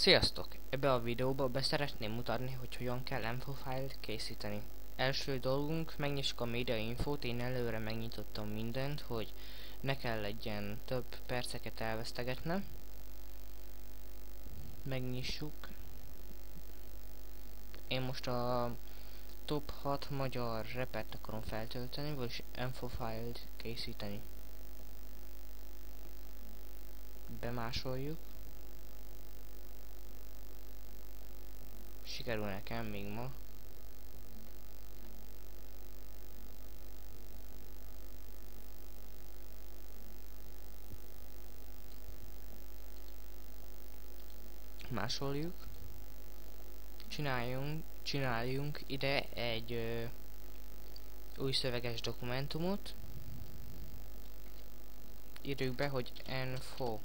Sziasztok! Ebbe a videóba szeretném mutatni, hogy hogyan kell info fájlt készíteni. Első dolgunk, megnyissuk a média infót, én előre megnyitottam mindent, hogy ne kell legyen több perceket elvesztegetnem. Megnyissuk. Én most a top 6 magyar repet akarom feltölteni, vagyis info fájlt készíteni. Bemásoljuk. Sikerül nekem még ma. Másoljuk. Csináljunk ide egy új szöveges dokumentumot. Írjuk be, hogy info.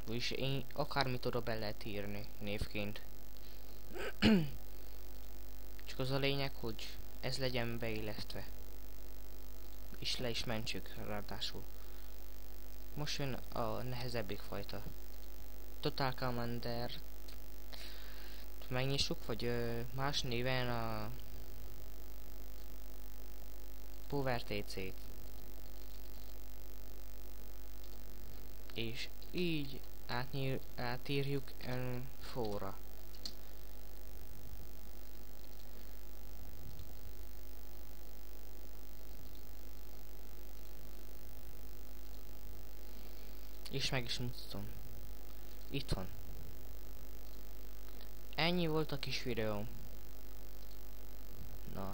Vagyis én akármit oda be lehet írni névként. Csak az a lényeg, hogy ez legyen beillesztve. És le is mentsük ráadásul. Most jön a nehezebbik fajta. Total Commander megnyissuk, vagy más néven a PowerTC-t. És így átírjuk infóra. És meg is mutatom. Itt van. Ennyi volt a kis videó. Na.